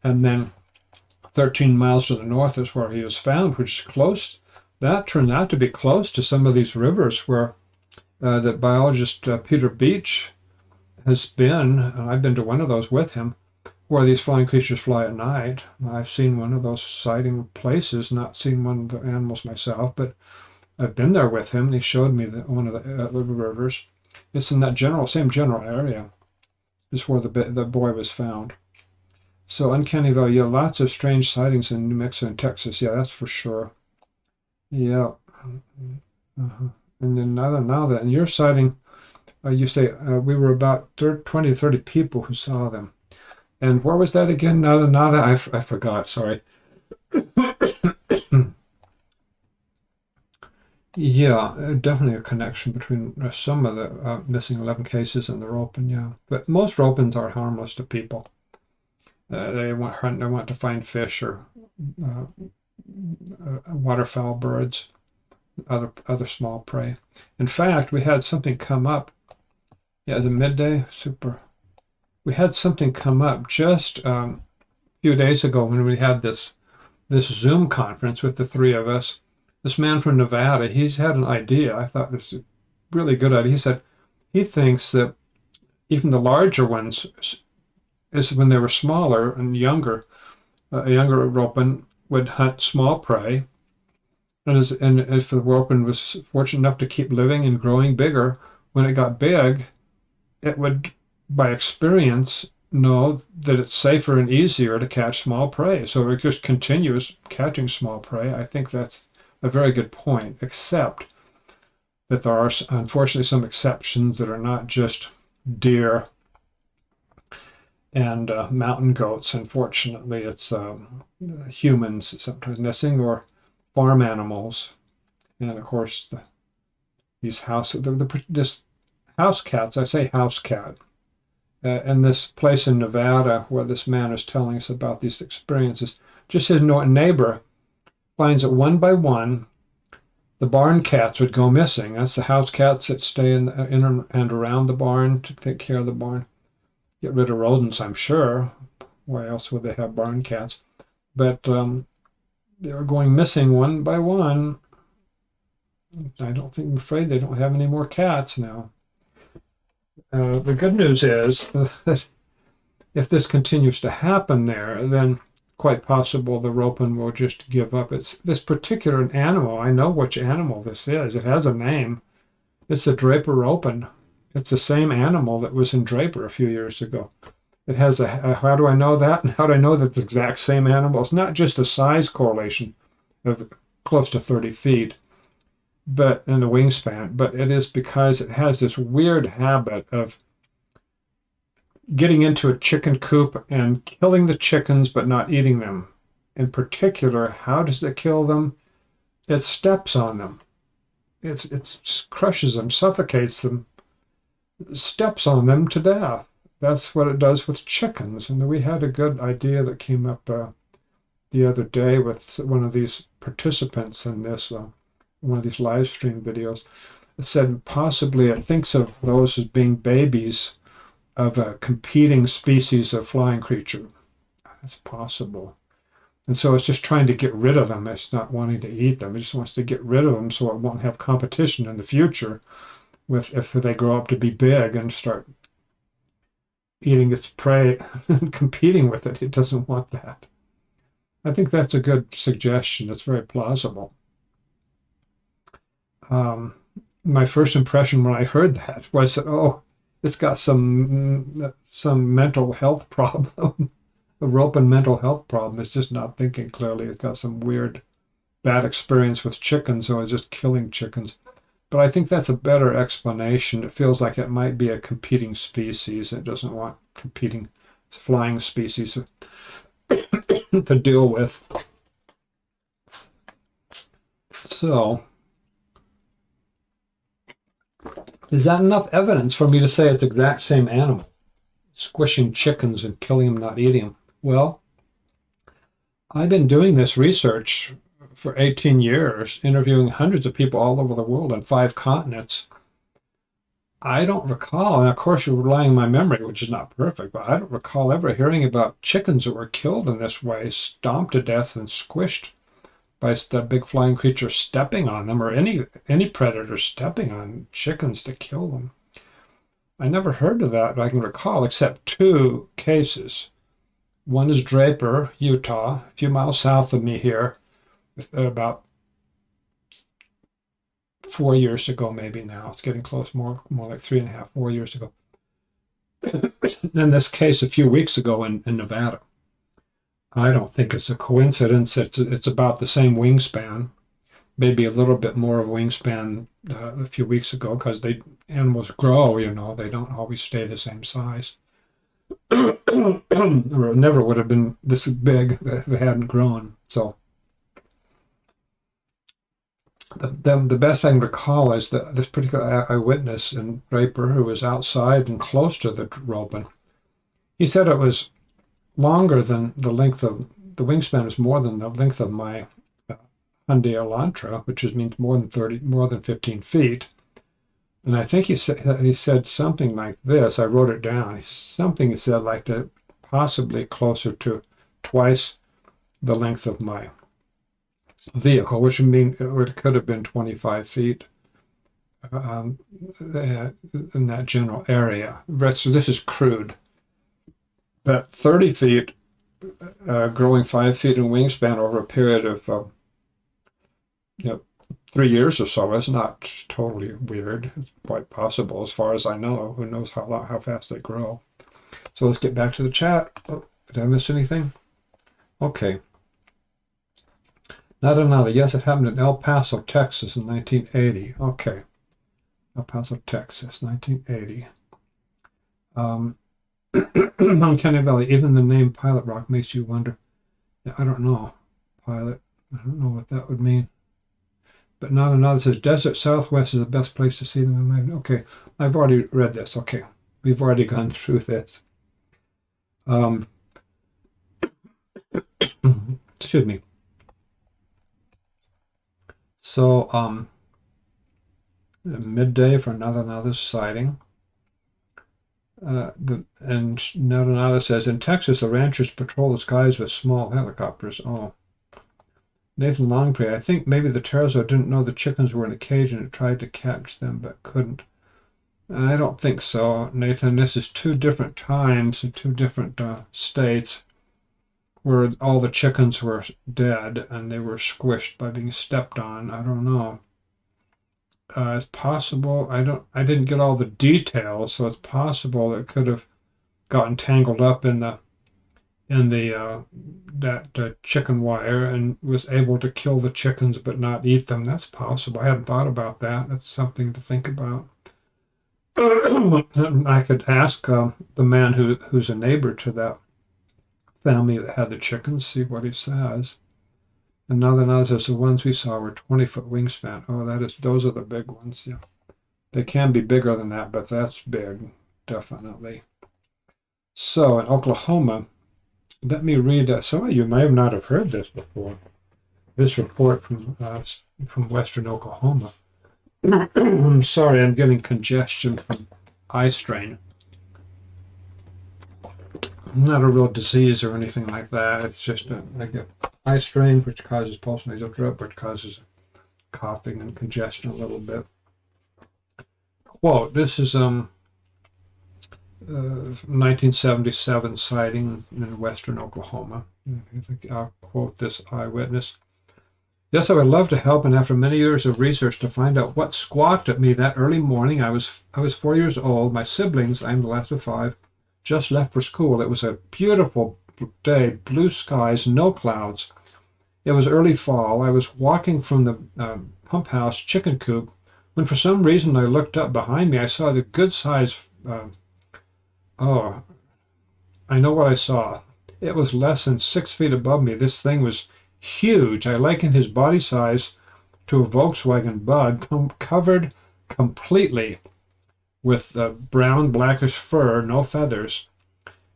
And then 13 miles to the north is where he was found, which is close. That turned out to be close to some of these rivers where the biologist Peter Beach has been, and I've been to one of those with him, where these flying creatures fly at night. I've seen one of those sighting places, not seen one of the animals myself, but I've been there with him, and he showed me one of the rivers. It's in that same general area, is where the boy was found. So Uncanny Valley, yeah, lots of strange sightings in New Mexico and Texas. Yeah, that's for sure. Yeah. And then now that in your sighting, you say we were about 20 to 30 people who saw them. And where was that again? Nada, I forgot, sorry. Yeah, definitely a connection between some of the missing 11 cases and the Ropen, yeah. But most Ropens are harmless to people. They want to find fish or waterfowl, birds, other small prey. In fact, we had something come up. Yeah, the midday, super. We had something come up just a few days ago when we had this Zoom conference with the three of us. This man from Nevada, he's had an idea. I thought this was a really good idea. He said he thinks that even the larger ones, is when they were smaller and younger, a younger Ropen would hunt small prey. And if the Ropen was fortunate enough to keep living and growing bigger, when it got big, it would, by experience, know that it's safer and easier to catch small prey. So it just continues catching small prey. I think that's a very good point, except that there are unfortunately some exceptions that are not just deer and mountain goats. Unfortunately, it's humans sometimes missing, or farm animals, and of course these this house cats. I say house cat. In this place in Nevada where this man is telling us about these experiences, just his neighbor finds that one by one, the barn cats would go missing. That's the house cats that stay in and around the barn to take care of the barn. get rid of rodents, I'm sure. Why else would they have barn cats? But they were going missing one by one. I'm afraid they don't have any more cats now. The good news is that if this continues to happen there, then quite possible the Ropen will just give up. It's this particular animal. I know which animal this is. It has a name. It's the Draper Ropen. It's the same animal that was in Draper a few years ago. It has how do I know that? And how do I know that the exact same animal? It's not just a size correlation of close to 30 feet, but in the wingspan, but it is because it has this weird habit of getting into a chicken coop and killing the chickens but not eating them. In particular, how does it kill them? It steps on them. It crushes them, suffocates them, steps on them to death. That's what it does with chickens. And we had a good idea that came up the other day with one of these participants in this, one of these live stream videos. It said possibly it thinks of those as being babies of a competing species of flying creature. That's possible. And so it's just trying to get rid of them. It's not wanting to eat them. It just wants to get rid of them so it won't have competition in the future with if they grow up to be big and start eating its prey and competing with it. It doesn't want that. I think that's a good suggestion. It's very plausible. My first impression when I heard that was, oh, it's got some mental health problem, a Ropen mental health problem. It's just not thinking clearly. It's got some weird bad experience with chickens, so it's just killing chickens. But I think that's a better explanation. It feels like it might be a competing species. It doesn't want competing flying species to deal with. So, is that enough evidence for me to say it's the exact same animal, squishing chickens and killing them, not eating them? Well, I've been doing this research for 18 years, interviewing hundreds of people all over the world on 5 continents. I don't recall, and of course you're relying on my memory, which is not perfect, but I don't recall ever hearing about chickens that were killed in this way, stomped to death and squished by the big flying creature stepping on them, or any predator stepping on chickens to kill them. I never heard of that, I can recall, except 2 cases. One is Draper, Utah, a few miles south of me here, about 4 years ago, maybe now. It's getting close, more like 3.5, 4 years ago. In this case, a few weeks ago in Nevada. I don't think it's a coincidence. It's about the same wingspan, maybe a little bit more of wingspan a few weeks ago, because animals grow, they don't always stay the same size. Or it never would have been this big if it hadn't grown. So the best I can recall is that this particular eyewitness in Draper, who was outside and close to the Ropen, he said it was longer than the length of the wingspan is more than the length of my Hyundai Elantra, which means more than 15 feet. And I think he said something like this. I wrote it down. He said like that, possibly closer to twice the length of my vehicle, which would mean it could have been 25 feet in that general area. So this is crude. But 30 feet, growing 5 feet in wingspan over a period of 3 years or so is not totally weird. It's quite possible, as far as I know. Who knows how fast they grow? So let's get back to the chat. Oh, did I miss anything? Okay. Not another. Yes, it happened in El Paso, Texas in 1980. Okay. El Paso, Texas, 1980. Uncanny Valley, even the name Pilot Rock makes you wonder. I don't know. Pilot. I don't know what that would mean. But not another says Desert Southwest is the best place to see them. Okay, I've already read this. Okay, we've already gone through this. Excuse me. So, midday for another sighting. And Nadanada says, in Texas, the ranchers patrol the skies with small helicopters. Oh. Nathan Longpree, I think maybe the pterosaur didn't know the chickens were in a cage and it tried to catch them but couldn't. I don't think so, Nathan. This is two different times and two different states where all the chickens were dead and they were squished by being stepped on. I don't know. It's possible. I didn't get all the details, so it's possible it could have gotten tangled up in the that chicken wire and was able to kill the chickens but not eat them. That's possible. I hadn't thought about that. That's something to think about. I could ask the man who's a neighbor to that family that had the chickens, see what he says. And now says the ones we saw were 20-foot wingspan. Oh, those are the big ones. Yeah, they can be bigger than that, but that's big, definitely. So in Oklahoma, let me read. Some of you may not have heard this before. This report from Western Oklahoma. I'm sorry, I'm getting congestion from eye strain. Not a real disease or anything like that. It's just like an eye strain, which causes pulse nasal drip, which causes coughing and congestion a little bit. Quote, this is 1977 sighting in western Oklahoma. I'll quote this eyewitness. Yes, I would love to help, and after many years of research to find out what squawked at me that early morning, I was 4 years old. My siblings, I'm the last of 5, just left for school. It was a beautiful day, blue skies, no clouds. It was early fall. I was walking from the pump house chicken coop when for some reason I looked up behind me. I saw the good size, I know what I saw. It was less than 6 feet above me. This thing was huge. I likened his body size to a Volkswagen bug, covered completely with brown, blackish fur, no feathers.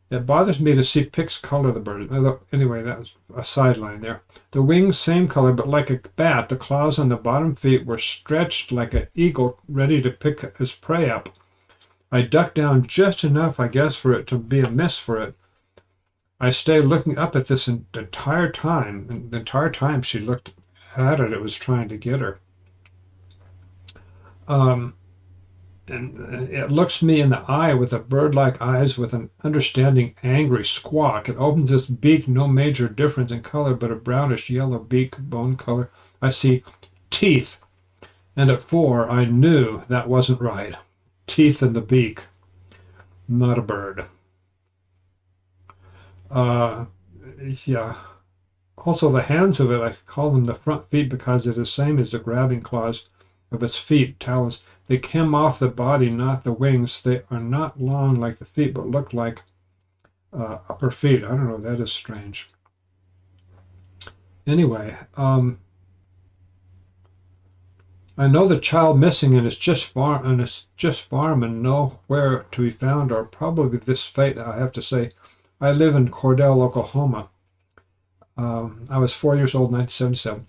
It bothers me to see pigs color the bird. Anyway, that was a sideline there. The wings, same color, but like a bat. The claws on the bottom feet were stretched like an eagle ready to pick his prey up. I ducked down just enough, I guess, for it to be a miss for it. I stayed looking up at this entire time. And the entire time she looked at it, it was trying to get her. And it looks me in the eye with a bird-like eyes with an understanding, angry squawk. It opens its beak, no major difference in color, but a brownish yellow beak, bone color. I see teeth, and at 4, I knew that wasn't right. Teeth in the beak, not a bird. Yeah. Also, the hands of it, I call them the front feet because they're the same as the grabbing claws of its feet, talons. They come off the body, not the wings. They are not long like the feet, but look like upper feet. I don't know. That is strange. Anyway, I know the child missing and it's just farm and nowhere to be found, or probably this fate. I have to say, I live in Cordell, Oklahoma. I was 4 years old in 1977.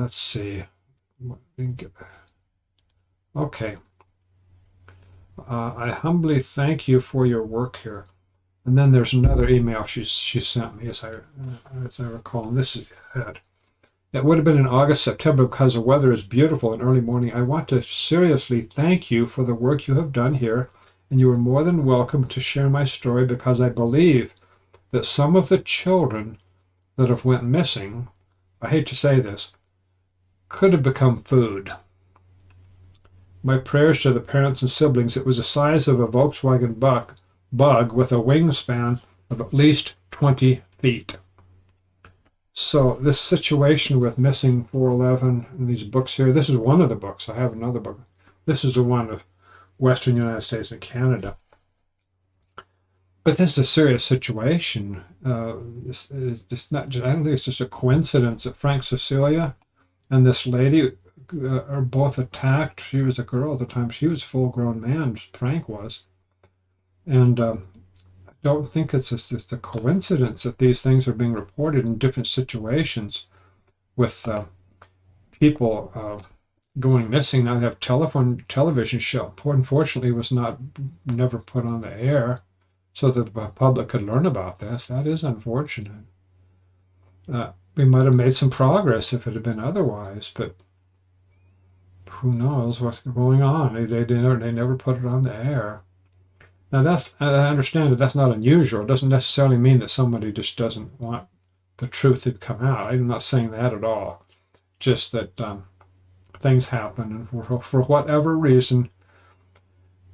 Let's see. Okay. I humbly thank you for your work here. And then there's another email she sent me, as I recall. And this is it. It would have been in August, September, because the weather is beautiful in early morning. I want to seriously thank you for the work you have done here, and you are more than welcome to share my story, because I believe that some of the children that have went missing, I hate to say this, could have become food. My prayers to the parents and siblings. It was the size of a Volkswagen bug with a wingspan of at least 20 feet. So this situation with missing 411 in these books here, this is one of the books. I have another book. This is the one of Western United States and Canada. But this is a serious situation. This is just not just, I don't think it's just a coincidence that Frank Cecilia and this lady are both attacked. She was a girl at the time. She was a full-grown man, Frank was. And I don't think it's just a coincidence that these things are being reported in different situations with people going missing. Now they have television show. Unfortunately, it was never put on the air so that the public could learn about this. That is unfortunate. We might have made some progress if it had been otherwise, but who knows what's going on? They never put it on the air. Now I understand that that's not unusual. It doesn't necessarily mean that somebody just doesn't want the truth to come out. I'm not saying that at all. Just that things happen, and for whatever reason,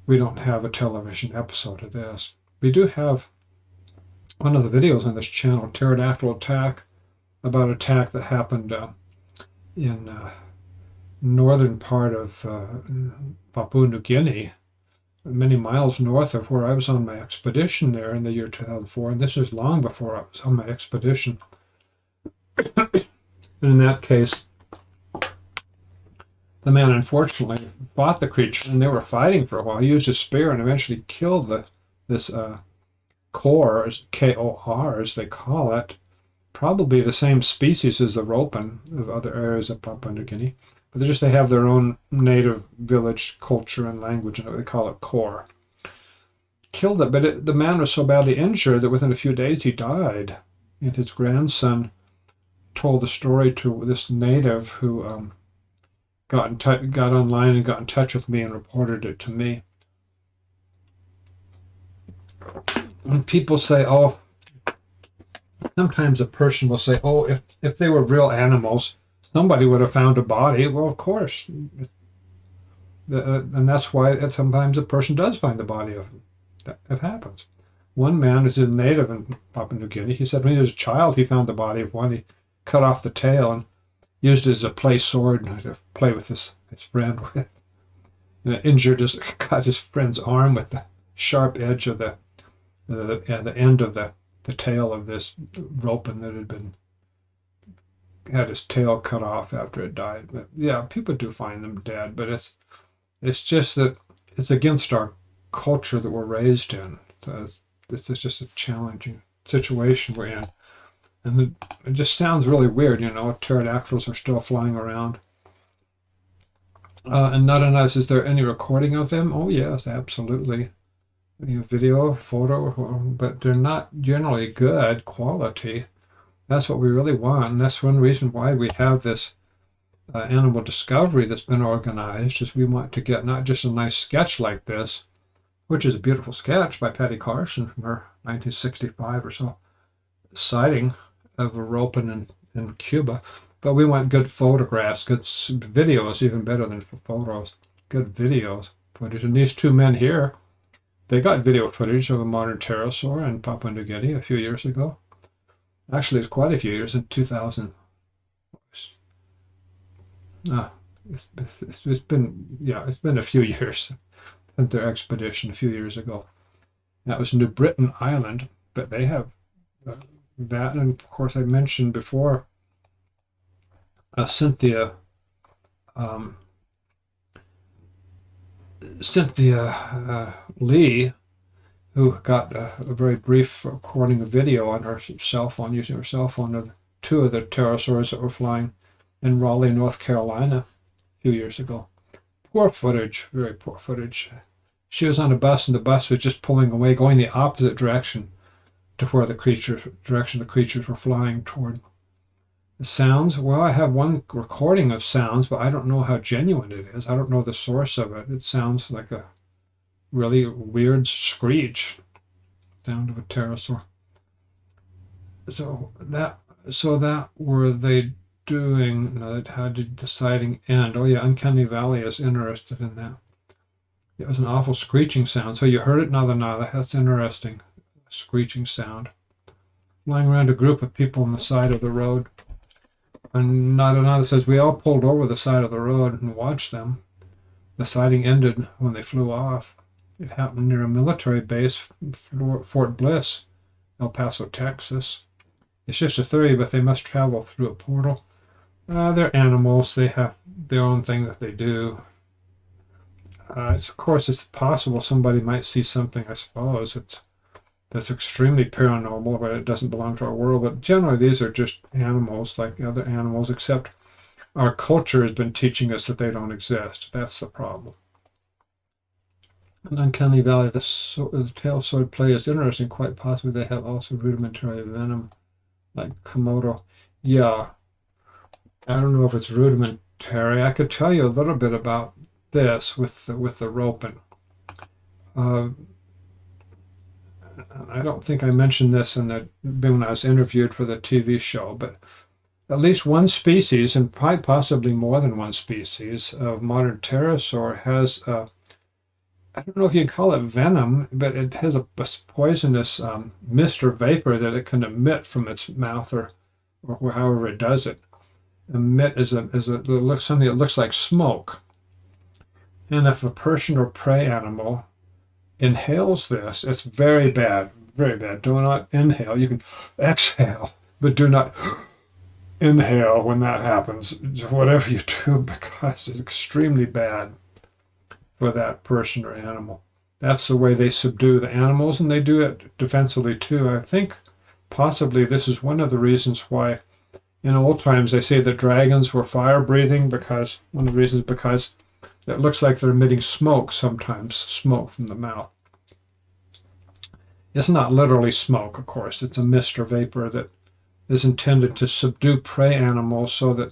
we don't have a television episode of this. We do have one of the videos on this channel, Pterodactyl Attack, about an attack that happened in northern part of Papua New Guinea, many miles north of where I was on my expedition there in the year 2004. And this is long before I was on my expedition. And in that case, the man unfortunately fought the creature, and they were fighting for a while. He used a spear and eventually killed this Kor, K-O-R as they call it, probably the same species as the Ropen of other areas of Papua New Guinea. But they have their own native village culture and language, and they call it Kor. Killed it, but the man was so badly injured that within a few days he died. And his grandson told the story to this native who got online and got in touch with me and reported it to me. When people say, oh, sometimes a person will say, oh, if they were real animals, somebody would have found a body. Well, of course. And that's why sometimes a person does find the body of it. That happens. One man is a native in Papua New Guinea. He said when he was a child, he found the body of one. He cut off the tail and used it as a play sword to play with his friend with. And cut his friend's arm with the sharp edge of the end of the tail of this Ropen that had his tail cut off after it died. But yeah, people do find them dead, but it's just that it's against our culture that we're raised in. So this is just a challenging situation we're in. And it just sounds really weird, pterodactyls are still flying around. And not enough, is there any recording of them? Oh yes, absolutely. Video, photo, but they're not generally good quality. That's what we really want, and that's one reason why we have this animal discovery that's been organized, is we want to get not just a nice sketch like this, which is a beautiful sketch by Patty Carson from her 1965 or so sighting of a Ropen in Cuba, but we want good photographs, good videos, even better than photos, good videos, footage. And these two men here, they got video footage of a modern pterosaur in Papua New Guinea a few years ago. Actually, it's quite a few years, in 2000. It's been a few years since their expedition a few years ago. That was New Britain Island, but they have that, and of course I mentioned before Cynthia Lee, who got a very brief recording of video on her cell phone, using her cell phone, of two of the pterosaurs that were flying in Raleigh, North Carolina, a few years ago. Poor footage, very poor footage. She was on a bus, and the bus was just pulling away, going the opposite direction to where the creatures were flying toward. The sounds, well, I have one recording of sounds, but I don't know how genuine it is. I don't know the source of it. It sounds like a really weird screech, sound of a pterosaur. So that were they doing? How did the sighting end? Oh yeah, Uncanny Valley is interested in that. It was an awful screeching sound. So you heard it, nada. That's interesting. A screeching sound. Lying around a group of people on the side of the road. And nada says, we all pulled over the side of the road and watched them. The sighting ended when they flew off. It happened near a military base, Fort Bliss, El Paso, Texas. It's just a theory, but they must travel through a portal. They're animals. They have their own thing that they do. Of course, it's possible somebody might see something, I suppose. That's extremely paranormal, but it doesn't belong to our world. But generally, these are just animals like other animals, except our culture has been teaching us that they don't exist. That's the problem. In Uncanny Valley, the tail sword play is interesting. Quite possibly they have also rudimentary venom, like Komodo. Yeah, I don't know if it's rudimentary. I could tell you a little bit about this with the Ropen. I don't think I mentioned this when I was interviewed for the TV show, but at least one species, and probably possibly more than one species, of modern pterosaur has I don't know if you call it venom, but it has a poisonous mist or vapor that it can emit from its mouth or however it does it. Emit something that looks like smoke. And if a person or prey animal inhales this, it's very bad, very bad. Do not inhale. You can exhale, but do not inhale when that happens, whatever you do, because it's extremely bad for that person or animal. That's the way they subdue the animals, and they do it defensively too. I think possibly this is one of the reasons why in old times they say that dragons were fire breathing, because one of the reasons because it looks like they're emitting smoke sometimes, smoke from the mouth. It's not literally smoke, of course. It's a mist or vapor that is intended to subdue prey animals so that,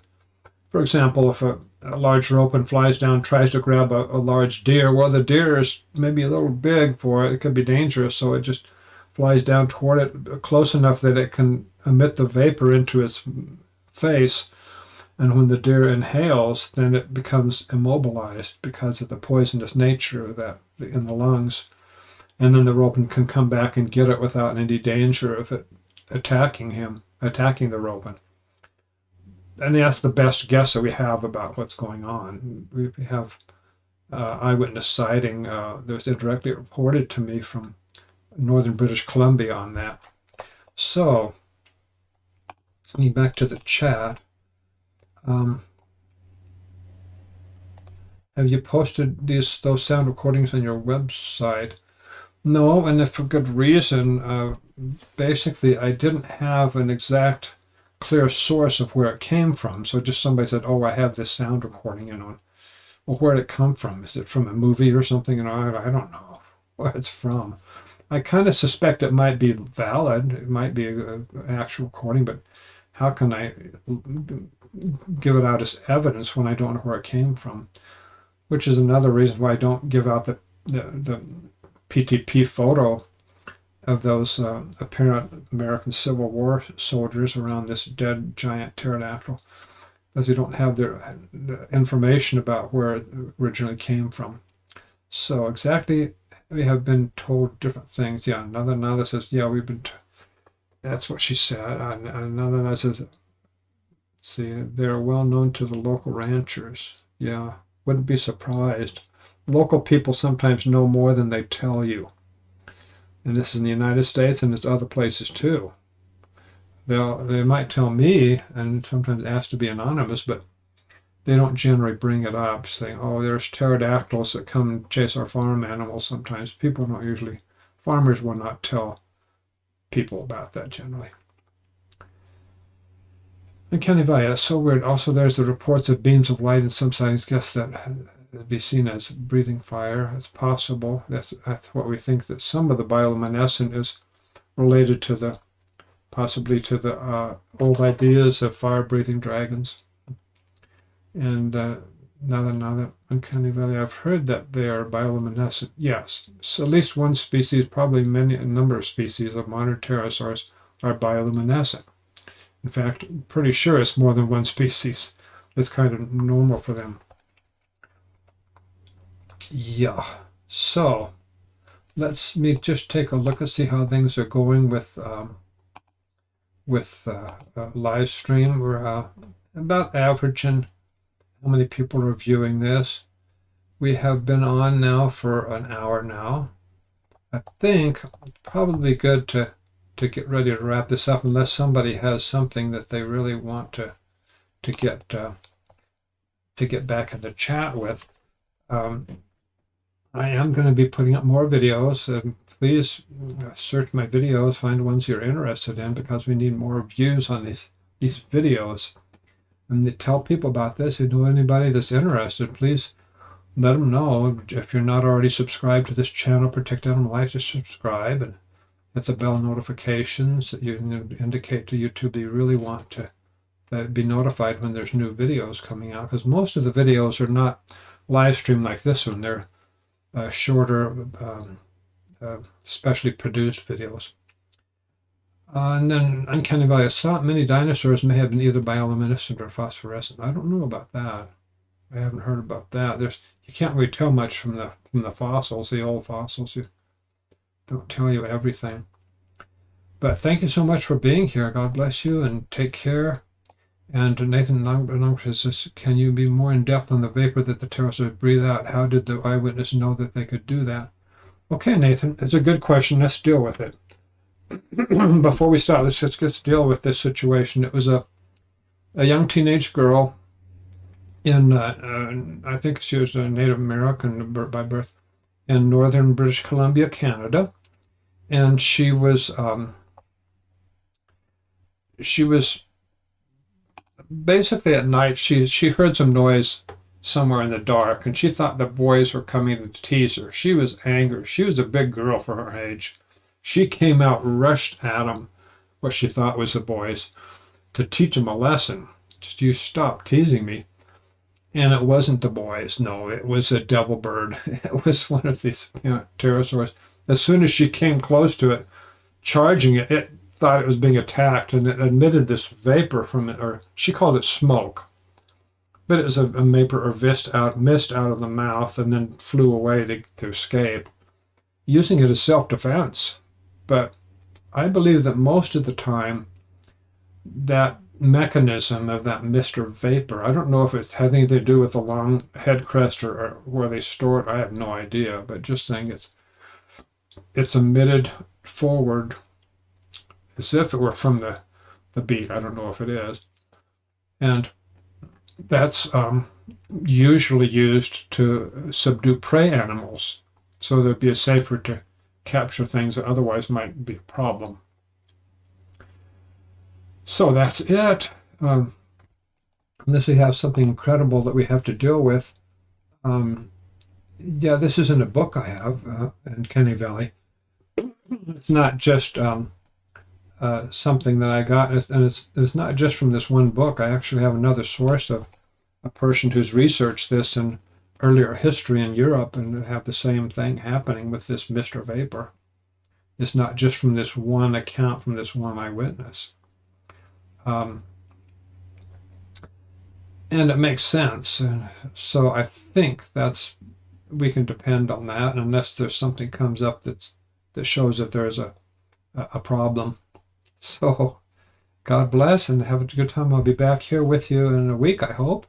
for example, if a large ropen flies down, tries to grab a large deer, well, the deer is maybe a little big for it. It could be dangerous, so it just flies down toward it close enough that it can emit the vapor into its face. And when the deer inhales, then it becomes immobilized because of the poisonous nature of that in the lungs. And then the ropen can come back and get it without any danger of it attacking the ropen. And that's the best guess that we have about what's going on. We have eyewitness sighting that was indirectly reported to me from northern British Columbia on that. So, getting back to the chat. Have you posted those sound recordings on your website? No, and if for good reason. Basically, I didn't have an exact clear source of where it came from. So just somebody said, "Oh, I have this sound recording," Well, where did it come from? Is it from a movie or something? I don't know where it's from. I kind of suspect it might be valid. It might be an actual recording, but how can I give it out as evidence when I don't know where it came from? Which is another reason why I don't give out the PTP photo of those apparent American Civil War soldiers around this dead giant pterodactyl, because we don't have their information about where it originally came from. So exactly, we have been told different things. Yeah, another says, yeah, we've been. That's what she said. Another says, see, they're well known to the local ranchers. Yeah, wouldn't be surprised. Local people sometimes know more than they tell you. And this is in the United States, and it's other places too. They might tell me, and sometimes ask to be anonymous, but they don't generally bring it up, saying, "Oh, there's pterodactyls that come and chase our farm animals." Sometimes farmers will not tell people about that generally. And Kenny Valley, that's so weird. Also, there's the reports of beams of light in some sightings. Guess that be seen as breathing fire. It's possible. That's what we think, that some of the bioluminescent is related to possibly to the old ideas of fire-breathing dragons. And another Uncanny Valley, I've heard that they are bioluminescent. Yes, so at least one species, probably a number of species of modern pterosaurs are bioluminescent. In fact, I'm pretty sure it's more than one species. It's kind of normal for them. Yeah, so let's me just take a look and see how things are going with live stream. We're about averaging how many people are viewing this. We have been on now for an hour now. I think it's probably good to get ready to wrap this up, unless somebody has something that they really want to get back in the chat with. I am going to be putting up more videos, and please search my videos, find ones you're interested in, because we need more views on these videos. And tell people about this. If you know anybody that's interested, please let them know. If you're not already subscribed to this channel, Protect Animal Life, just subscribe and hit the bell notifications that you indicate to YouTube that you really want to be notified when there's new videos coming out, because most of the videos are not live streamed like this one. They're shorter, specially produced videos. And then Uncanny Valley. Many dinosaurs may have been either bioluminescent or phosphorescent. I don't know about that. I haven't heard about that. You can't really tell much from the fossils, the old fossils. You don't tell you everything. But thank you so much for being here. God bless you and take care. And Nathan says, can you be more in depth on the vapor that the pterosaurs breathe out? How did the eyewitness know that they could do that? Okay, Nathan, it's a good question. Let's deal with it. Before we start, let's deal with this situation. It was a young teenage girl in, I think she was a Native American by birth, in northern British Columbia, Canada. And she was basically at night, she heard some noise somewhere in the dark, and she thought the boys were coming to tease her. She was angry. She was a big girl for her age. She came out, rushed at them, what she thought was the boys, to teach them a lesson. Just, you stop teasing me. And it wasn't the boys. No, it was a devil bird. It was one of these pterosaurs. As soon as she came close to it, charging it, it thought it was being attacked, and it emitted this vapor from it, or she called it smoke. But it was a vapor or mist out of the mouth, and then flew away to escape, using it as self-defense. But I believe that most of the time, that mechanism of that mist or vapor, I don't know if it's had anything to do with the long head crest or where they store it. I have no idea, but just saying it's emitted forward as if it were from the beak. I don't know if it is. And that's usually used to subdue prey animals, so that it'd be safer to capture things that otherwise might be a problem. So that's it. Unless we have something incredible that we have to deal with. Yeah, this isn't a book I have in Kenny Valley. It's not just something that I got, and it's not just from this one book. I actually have another source of a person who's researched this in earlier history in Europe, and have the same thing happening with this mist or vapor. It's not just from this one account, from this one eyewitness. And it makes sense. And so I think we can depend on that, unless there's something comes up that shows that there's a problem. So God bless and have a good time. I'll be back here with you in a week, I hope.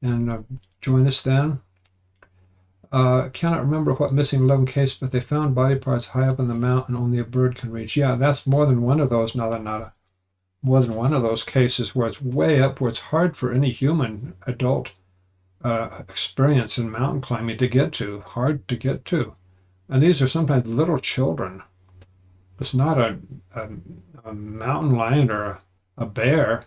And join us then. Cannot remember what missing 11 case, but they found body parts high up in the mountain only a bird can reach. Yeah, that's more than one of those. More than one of those cases where it's way up, where it's hard for any human adult experience in mountain climbing to get to. Hard to get to. And these are sometimes little children. It's not a mountain lion or a bear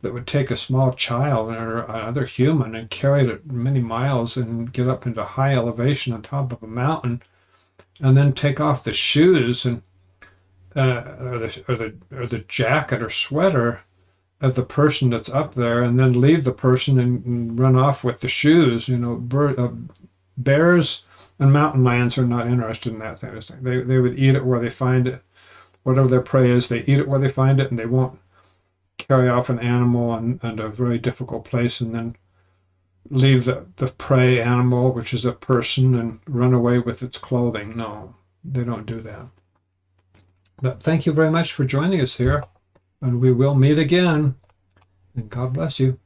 that would take a small child or another human and carry it many miles and get up into high elevation on top of a mountain, and then take off the shoes and or the jacket or sweater of the person that's up there, and then leave the person and run off with the shoes. Bears and mountain lions are not interested in that kind of thing. They would eat it where they find it. Whatever their prey is, they eat it where they find it, and they won't carry off an animal and a very difficult place and then leave the prey animal, which is a person, and run away with its clothing. No, they don't do that. But thank you very much for joining us here, and we will meet again. And God bless you.